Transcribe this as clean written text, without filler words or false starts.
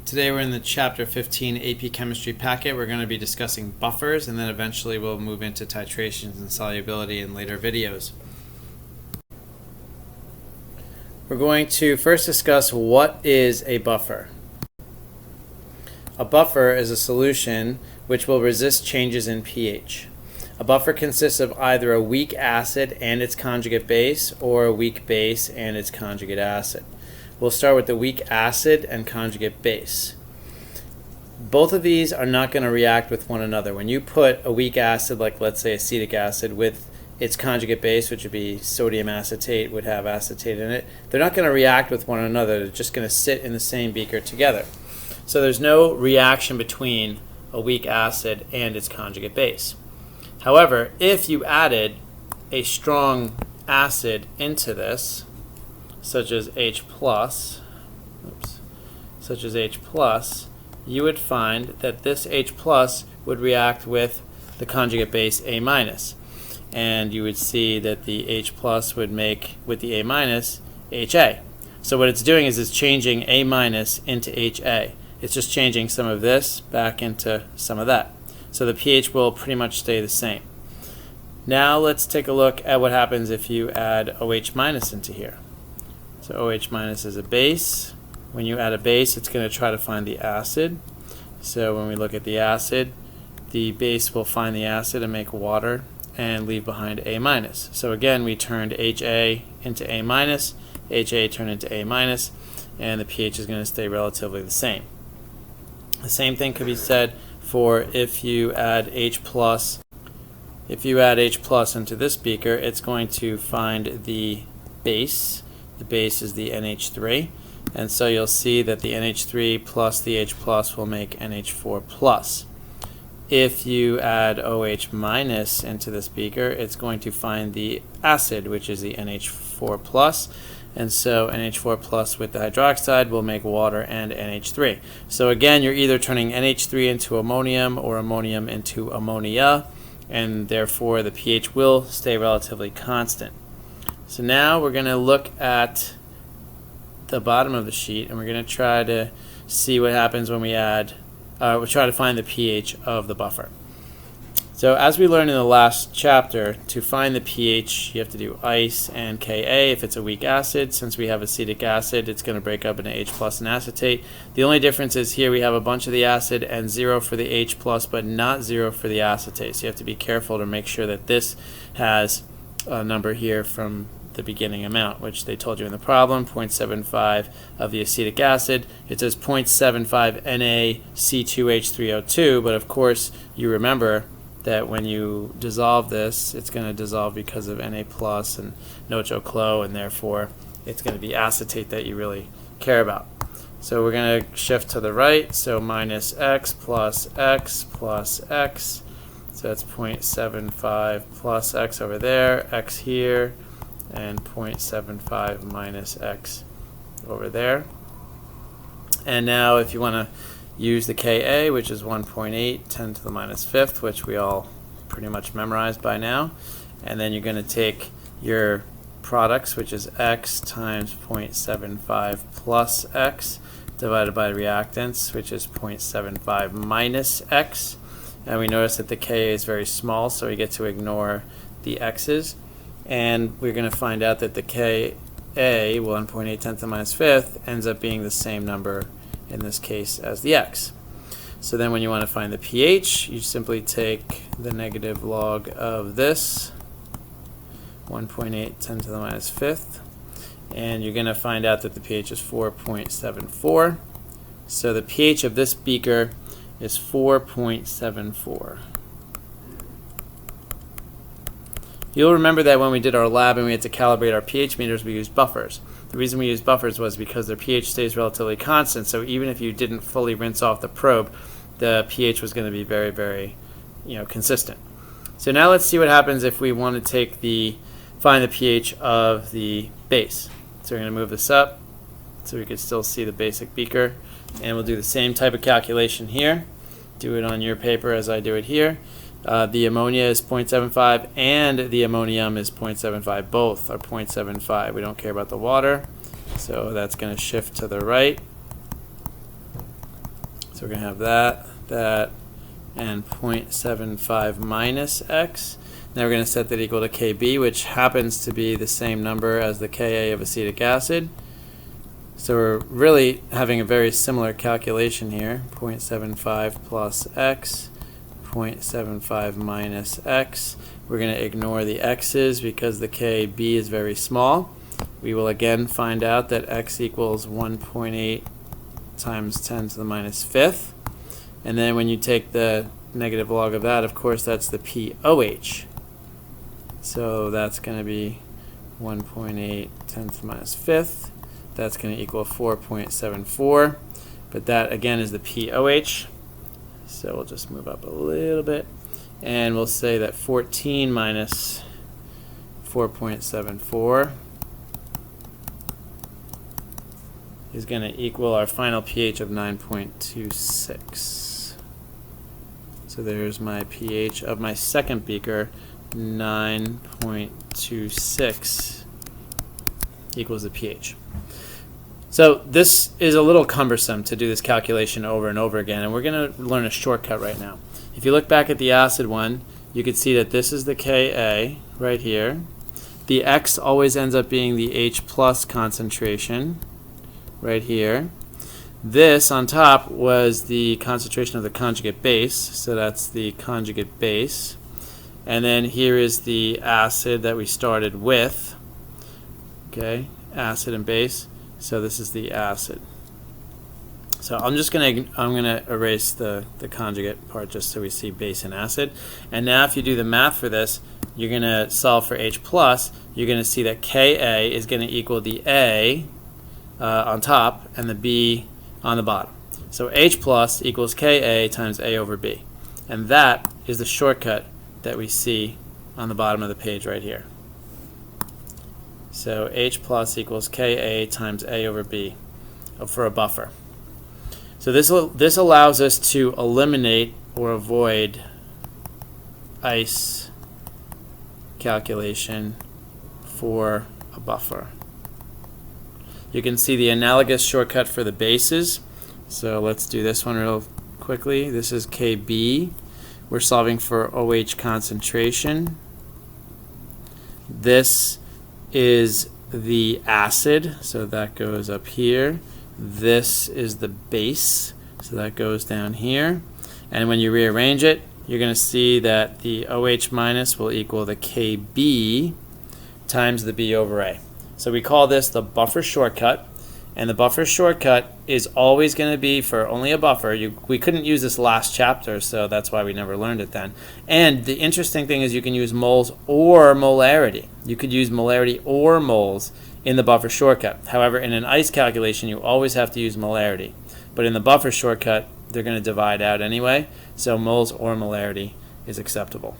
Today we're in the Chapter 15 AP Chemistry packet. We're going to be discussing buffers, and then eventually we'll move into titrations and solubility in later videos. We're going to first discuss what is a buffer. A buffer is a solution which will resist changes in pH. A buffer consists of either a weak acid and its conjugate base or a weak base and its conjugate acid. We'll start with the weak acid and conjugate base. Both of these are not going to react with one another. When you put a weak acid, like let's say acetic acid, with its conjugate base, which would be sodium acetate, would have acetate in it, they're not going to react with one another. They're just going to sit in the same beaker together. So there's no reaction between a weak acid and its conjugate base. However, if you added a strong acid into this, such as H+, you would find that this H+ would react with the conjugate base A-, and you would see that the H+ would make with the A- HA. So what it's doing is it's changing A- into HA. It's just changing some of this back into some of that. So the pH will pretty much stay the same. Now let's take a look at what happens if you add OH- into here. So OH- is a base. When you add a base, it's going to try to find the acid. So when we look at the acid, the base will find the acid and make water and leave behind A-. So again, we turned HA into A-, HA turned into A-, and the pH is going to stay relatively the same. The same thing could be said for if you add H+. If you add H+ into this beaker, it's going to find the base. The base is the NH3, and so you'll see that the NH3 plus the H+ will make NH4+. If you add OH- into this beaker, it's going to find the acid, which is the NH4+, and so NH4+ with the hydroxide will make water and NH3. So again, you're either turning NH3 into ammonium or ammonium into ammonia, and therefore the pH will stay relatively constant. So now we're going to look at the bottom of the sheet, and we're going to try to see what happens when we add, we'll try to find the pH of the buffer. So as we learned in the last chapter, to find the pH, you have to do ice and Ka if it's a weak acid. Since we have acetic acid, it's going to break up into H+ and acetate. The only difference is here we have a bunch of the acid and 0 for the H+, but not 0 for the acetate. So you have to be careful to make sure that this has a number here from the beginning amount, which they told you in the problem, 0.75 of the acetic acid. It says 0.75 NaC2H3O2, but of course you remember that when you dissolve this, it's going to dissolve because of Na+ and NO2, and therefore it's going to be acetate that you really care about. So we're going to shift to the right, so minus x plus x plus x. So that's 0.75 plus x over there, x here, and 0.75 minus x over there. And now if you want to use the Ka, which is 1.8, 10 to the minus fifth, which we all pretty much memorized by now, and then you're going to take your products, which is x times 0.75 plus x, divided by reactants, which is 0.75 minus x. And we notice that the Ka is very small, so we get to ignore the x's. And we're going to find out that the Ka, 1.8 10 to the minus fifth, ends up being the same number in this case as the x. So then when you want to find the pH, you simply take the negative log of this, 1.8 10 to the minus fifth, and you're going to find out that the pH is 4.74. So the pH of this beaker is 4.74. You'll remember that when we did our lab and we had to calibrate our pH meters, we used buffers. The reason we used buffers was because their pH stays relatively constant, so even if you didn't fully rinse off the probe, the pH was going to be very, very consistent. So now let's see what happens if we want to find the pH of the base. So we're going to move this up so we can still see the basic beaker, and we'll do the same type of calculation here. Do it on your paper as I do it here. The ammonia is 0.75 and the ammonium is 0.75. Both are 0.75. We don't care about the water, so that's going to shift to the right. So we're going to have that, and 0.75 minus x. Now we're going to set that equal to Kb, which happens to be the same number as the Ka of acetic acid. So we're really having a very similar calculation here. 0.75 plus x, 0.75 minus x. We're going to ignore the x's because the Kb is very small. We will again find out that x equals 1.8 times 10 to the minus fifth. And then when you take the negative log of that, of course, that's the POH. So that's going to be 1.8 10 to the minus fifth. That's going to equal 4.74. But that, again, is the POH. So we'll just move up a little bit. And we'll say that 14 minus 4.74 is going to equal our final pH of 9.26. So there's my pH of my second beaker, 9.26 equals the pH. So this is a little cumbersome to do this calculation over and over again, and we're going to learn a shortcut right now. If you look back at the acid one, you can see that this is the Ka right here. The X always ends up being the H plus concentration right here. This on top was the concentration of the conjugate base, so that's the conjugate base. And then here is the acid that we started with. Okay, acid and base. So this is the acid. So I'm gonna erase the conjugate part just so we see base and acid. And now if you do the math for this, you're gonna solve for H plus. You're gonna see that Ka is gonna equal the A on top and the B on the bottom. So H plus equals Ka times A over B. And that is the shortcut that we see on the bottom of the page right here. So H plus equals Ka times A over B for a buffer. So this allows us to eliminate or avoid ice calculation for a buffer. You can see the analogous shortcut for the bases. So let's do this one real quickly. This is Kb. We're solving for OH concentration. This is the acid, so that goes up here. This is the base, so that goes down here. And when you rearrange it, you're going to see that the OH minus will equal the Kb times the B over A. So we call this the buffer shortcut, and the buffer shortcut is always going to be for only a buffer. We couldn't use this last chapter, so that's why we never learned it then. And the interesting thing is you can use moles or molarity. You could use molarity or moles in the buffer shortcut. However, in an ice calculation, you always have to use molarity. But in the buffer shortcut, they're going to divide out anyway, so moles or molarity is acceptable.